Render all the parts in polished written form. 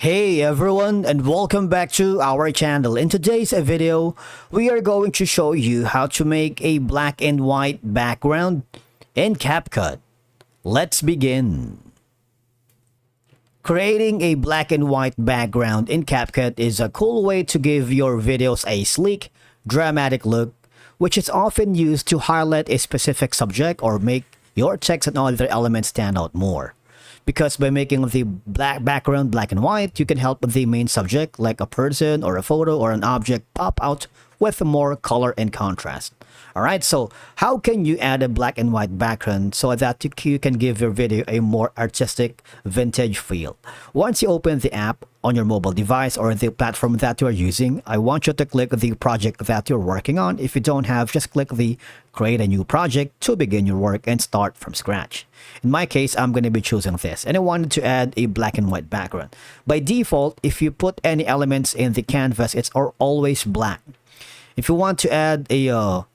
Hey everyone, and welcome back to our channel. In today's video, we are going to show you how to make a black and white background in CapCut. Let's begin. Creating a black and white background in CapCut is a cool way to give your videos a sleek, dramatic look, which is often used to highlight a specific subject or make your text and other elements stand out more. Because by making the background black and white, you can help the main subject, like a person or a photo or an object, pop out with more color and contrast. Alright, so how can you add a black and white background so that you can give your video a more artistic, vintage feel? Once you open the app on your mobile device or the platform that you are using, I want you to click the project that you're working on. If you don't have, just click the create a new project to begin your work and start from scratch. In my case, I'm going to be choosing this, and I wanted to add a black and white background. By default, if you put any elements in the canvas, it's always black. If you want to add a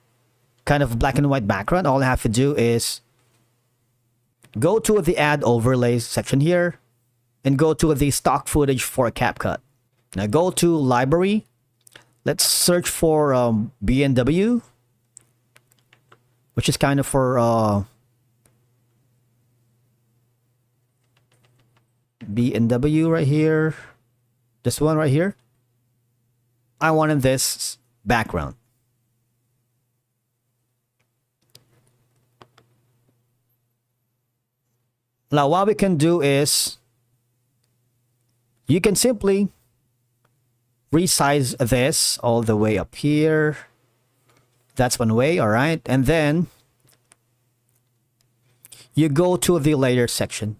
kind of black and white background, all I have to do is go to the add overlays section here and go to the stock footage for CapCut. Now go to library. Let's search for B&W, which is kind of for B&W right here. This one right here. I wanted this background. Now what we can do is you can simply resize this all the way up here. That's one way, all right? And then you go to the layer section.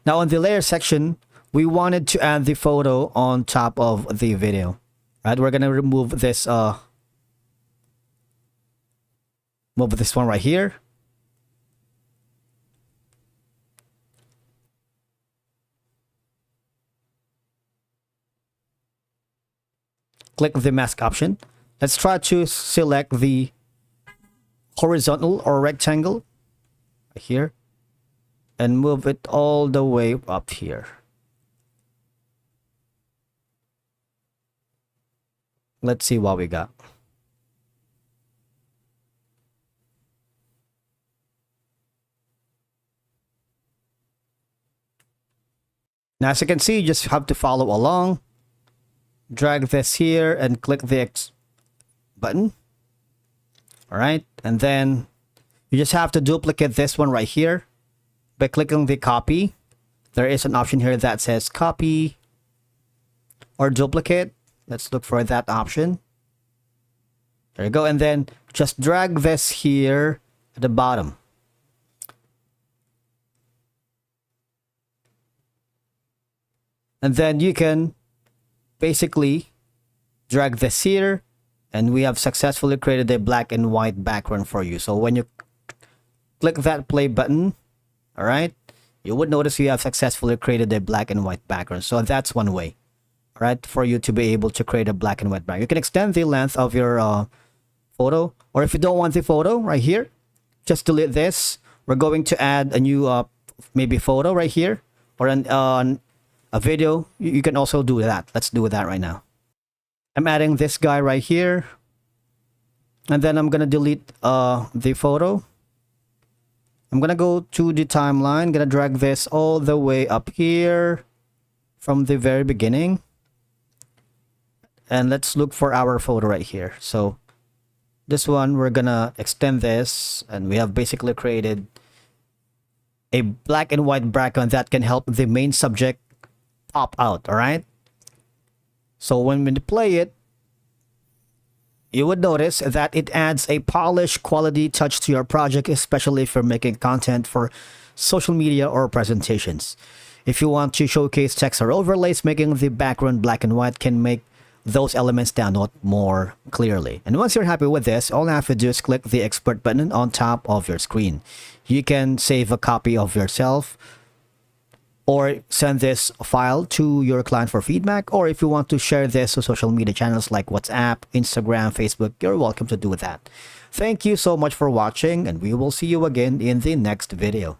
Now in the layer section, we wanted to add the photo on top of the video. Right? We're going to remove this move this one right here. Click the mask option. Let's try to select the horizontal or rectangle right here and move it all the way up here. Let's see what we got. Now, as you can see, you just have to follow along. Drag this here and click the X button. All right. And then you just have to duplicate this one right here by clicking the copy. There is an option here that says copy or duplicate. Let's look for that option. There you go. And then just drag this here at the bottom. And then you can basically drag this here, and we have successfully created a black and white background for you. So when you click that play button, all right, you would notice you have successfully created a black and white background. So that's one way, all right, for you to be able to create a black and white background. You can extend the length of your photo, or if you don't want the photo right here, just delete this. We're going to add a new maybe photo right here, or a video. You can also do that. Let's do that right now. I'm adding this guy right here, and then I'm gonna delete the photo. I'm gonna go to the timeline, gonna drag this all the way up here from the very beginning, and let's look for our photo right here. So this one, we're gonna extend this, and we have basically created a black and white background that can help the main subject pop out. All right, so when we play it, you would notice that it adds a polished quality touch to your project, especially if you're making content for social media or presentations. If you want to showcase text or overlays, making the background black and white can make those elements stand out more clearly. And once you're happy with this, all you have to do is click the export button on top of your screen. You can save a copy of yourself or send this file to your client for feedback, or if you want to share this to social media channels like WhatsApp, Instagram, Facebook, you're welcome to do that. Thank you so much for watching, and we will see you again in the next video.